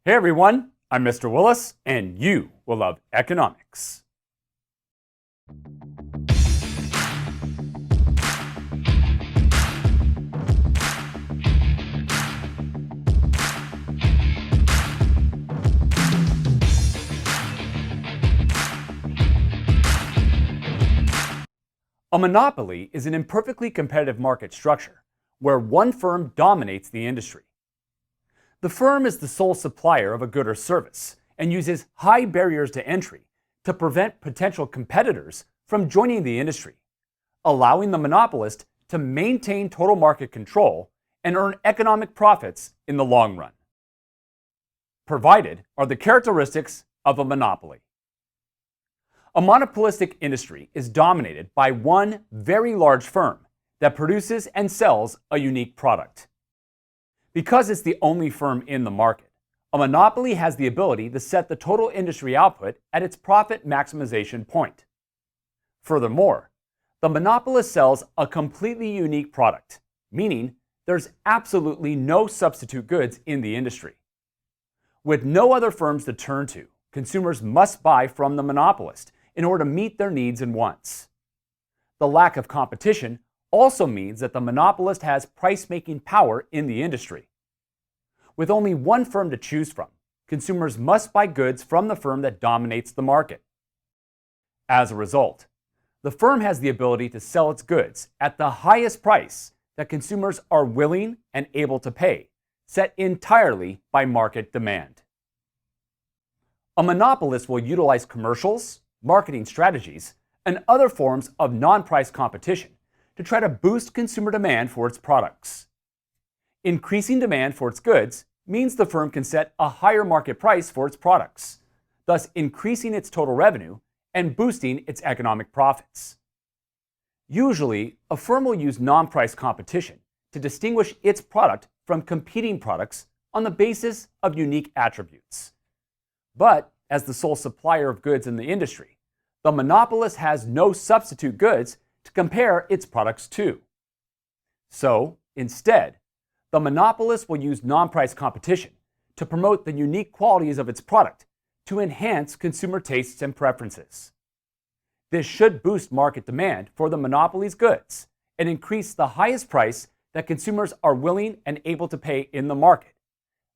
Hey everyone, I'm Mr. Willis, and you will love economics. A monopoly is an imperfectly competitive market structure where one firm dominates the industry. The firm is the sole supplier of a good or service and uses high barriers to entry to prevent potential competitors from joining the industry, allowing the monopolist to maintain total market control and earn economic profits in the long run. Provided are the characteristics of a monopoly. A monopolistic industry is dominated by one very large firm that produces and sells a unique product. Because it's the only firm in the market, a monopoly has the ability to set the total industry output at its profit maximization point. Furthermore, the monopolist sells a completely unique product, meaning there's absolutely no substitute goods in the industry. With no other firms to turn to, consumers must buy from the monopolist in order to meet their needs and wants. The lack of competition also means that the monopolist has price-making power in the industry. With only one firm to choose from, consumers must buy goods from the firm that dominates the market. As a result, the firm has the ability to sell its goods at the highest price that consumers are willing and able to pay, set entirely by market demand. A monopolist will utilize commercials, marketing strategies, and other forms of non-price competition to try to boost consumer demand for its products. Increasing demand for its goods means the firm can set a higher market price for its products, thus increasing its total revenue and boosting its economic profits. Usually, a firm will use non-price competition to distinguish its product from competing products on the basis of unique attributes. But as the sole supplier of goods in the industry, the monopolist has no substitute goods to compare its products to. So, instead, the monopolist will use non-price competition to promote the unique qualities of its product to enhance consumer tastes and preferences. This should boost market demand for the monopoly's goods and increase the highest price that consumers are willing and able to pay in the market,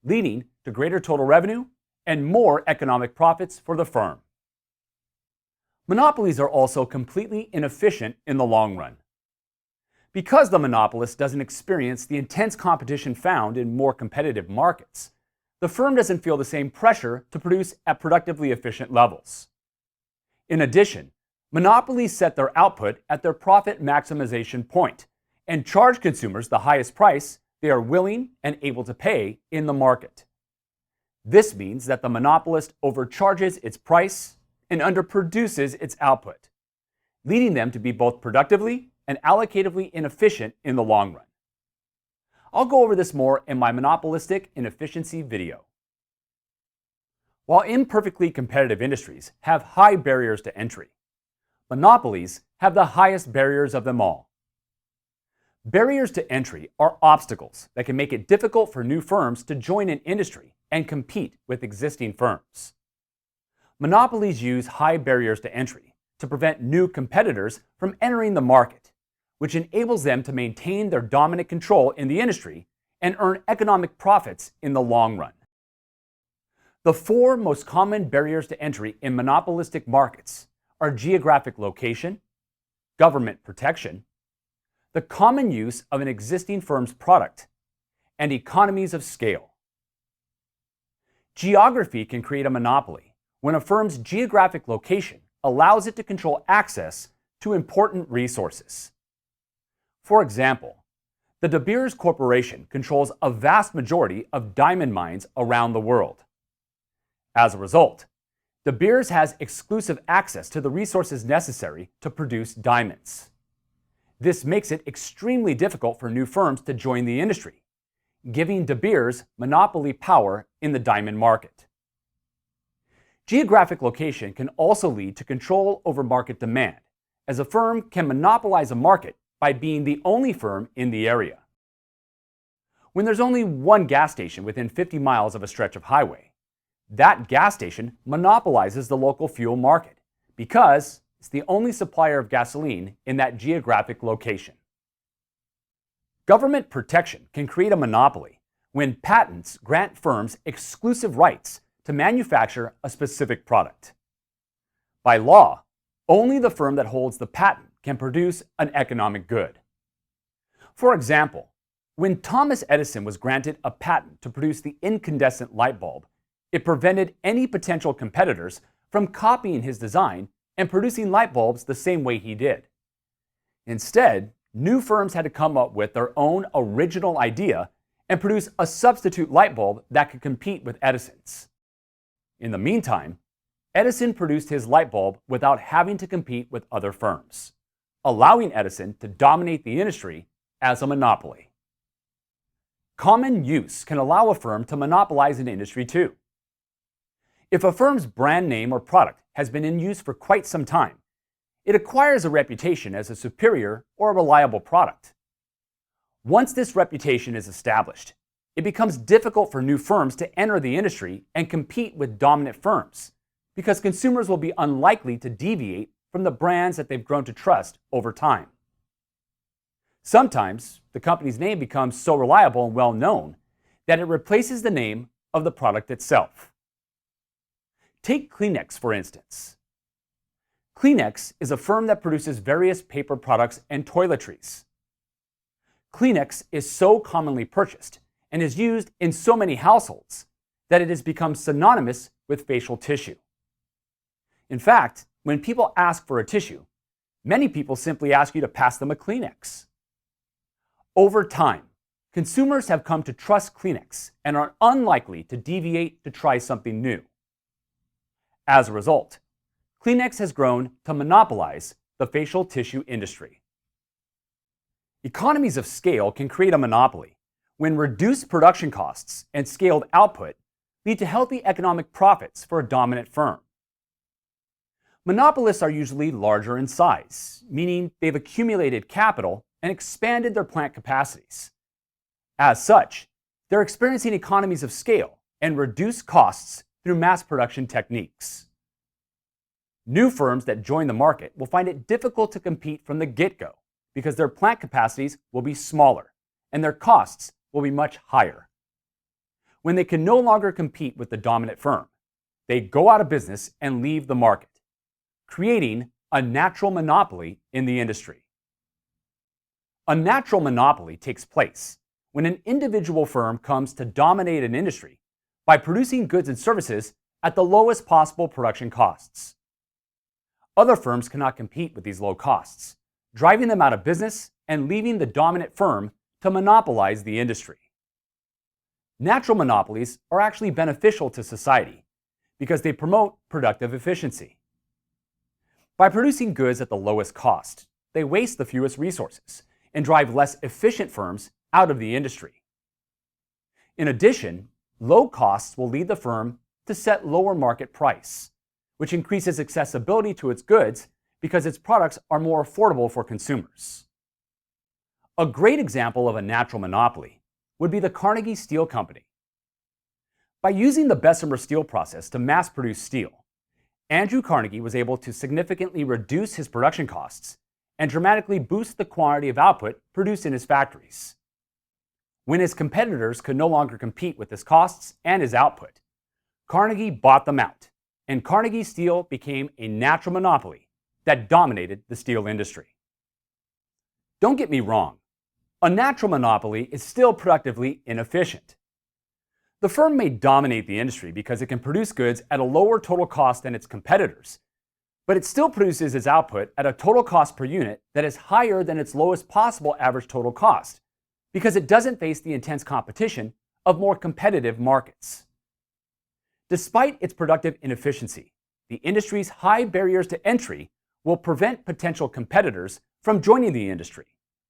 leading to greater total revenue and more economic profits for the firm. Monopolies are also completely inefficient in the long run. Because the monopolist doesn't experience the intense competition found in more competitive markets, the firm doesn't feel the same pressure to produce at productively efficient levels. In addition, monopolies set their output at their profit maximization point and charge consumers the highest price they are willing and able to pay in the market. This means that the monopolist overcharges its price and underproduces its output, leading them to be both productively and allocatively inefficient in the long run. I'll go over this more in my monopolistic inefficiency video. While imperfectly competitive industries have high barriers to entry, monopolies have the highest barriers of them all. Barriers to entry are obstacles that can make it difficult for new firms to join an industry and compete with existing firms. Monopolies use high barriers to entry to prevent new competitors from entering the market, which enables them to maintain their dominant control in the industry and earn economic profits in the long run. The four most common barriers to entry in monopolistic markets are geographic location, government protection, the common use of an existing firm's product, and economies of scale. Geography can create a monopoly when a firm's geographic location allows it to control access to important resources. For example, the De Beers Corporation controls a vast majority of diamond mines around the world. As a result, De Beers has exclusive access to the resources necessary to produce diamonds. This makes it extremely difficult for new firms to join the industry, giving De Beers monopoly power in the diamond market. Geographic location can also lead to control over market demand, as a firm can monopolize a market by being the only firm in the area. When there's only one gas station within 50 miles of a stretch of highway, that gas station monopolizes the local fuel market because it's the only supplier of gasoline in that geographic location. Government protection can create a monopoly when patents grant firms exclusive rights to manufacture a specific product. By law, only the firm that holds the patent can produce an economic good. For example, when Thomas Edison was granted a patent to produce the incandescent light bulb, it prevented any potential competitors from copying his design and producing light bulbs the same way he did. Instead, new firms had to come up with their own original idea and produce a substitute light bulb that could compete with Edison's. In the meantime, Edison produced his light bulb without having to compete with other firms, allowing Edison to dominate the industry as a monopoly. Common use can allow a firm to monopolize an industry too. If a firm's brand name or product has been in use for quite some time, it acquires a reputation as a superior or a reliable product. Once this reputation is established, it becomes difficult for new firms to enter the industry and compete with dominant firms because consumers will be unlikely to deviate from the brands that they've grown to trust over time. Sometimes, the company's name becomes so reliable and well known that it replaces the name of the product itself. Take Kleenex, for instance. Kleenex is a firm that produces various paper products and toiletries. Kleenex is so commonly purchased and is used in so many households that it has become synonymous with facial tissue. In fact, when people ask for a tissue, many people simply ask you to pass them a Kleenex. Over time, consumers have come to trust Kleenex and are unlikely to deviate to try something new. As a result, Kleenex has grown to monopolize the facial tissue industry. Economies of scale can create a monopoly when reduced production costs and scaled output lead to healthy economic profits for a dominant firm. Monopolists are usually larger in size, meaning they've accumulated capital and expanded their plant capacities. As such, they're experiencing economies of scale and reduced costs through mass production techniques. New firms that join the market will find it difficult to compete from the get-go because their plant capacities will be smaller and their costs will be much higher. When they can no longer compete with the dominant firm, they go out of business and leave the market, creating a natural monopoly in the industry. A natural monopoly takes place when an individual firm comes to dominate an industry by producing goods and services at the lowest possible production costs. Other firms cannot compete with these low costs, driving them out of business and leaving the dominant firm to monopolize the industry. Natural monopolies are actually beneficial to society because they promote productive efficiency. By producing goods at the lowest cost, they waste the fewest resources and drive less efficient firms out of the industry. In addition, low costs will lead the firm to set lower market price, which increases accessibility to its goods because its products are more affordable for consumers. A great example of a natural monopoly would be the Carnegie Steel Company. By using the Bessemer steel process to mass produce steel, Andrew Carnegie was able to significantly reduce his production costs and dramatically boost the quantity of output produced in his factories. When his competitors could no longer compete with his costs and his output, Carnegie bought them out, and Carnegie Steel became a natural monopoly that dominated the steel industry. Don't get me wrong, a natural monopoly is still productively inefficient. The firm may dominate the industry because it can produce goods at a lower total cost than its competitors, but it still produces its output at a total cost per unit that is higher than its lowest possible average total cost because it doesn't face the intense competition of more competitive markets. Despite its productive inefficiency, the industry's high barriers to entry will prevent potential competitors from joining the industry,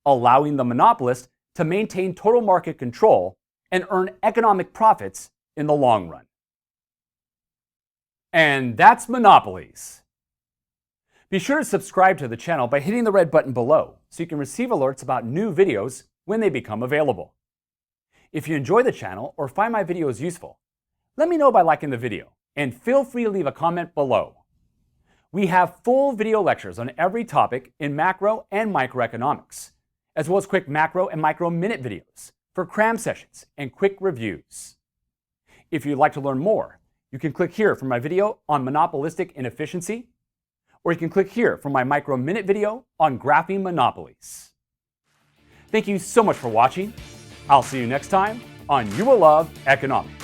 allowing the monopolist to maintain total market control and earn economic profits in the long run. And that's monopolies. Be sure to subscribe to the channel by hitting the red button below so you can receive alerts about new videos when they become available. If you enjoy the channel or find my videos useful, Let me know by liking the video, and feel free to leave a comment below. We have full video lectures on every topic in macro and microeconomics, as well as quick macro and micro minute videos for cram sessions and quick reviews. If you'd like to learn more, you can click here for my video on monopolistic inefficiency, or you can click here for my micro minute video on graphing monopolies. Thank you so much for watching. I'll see you next time on You Will Love Economics.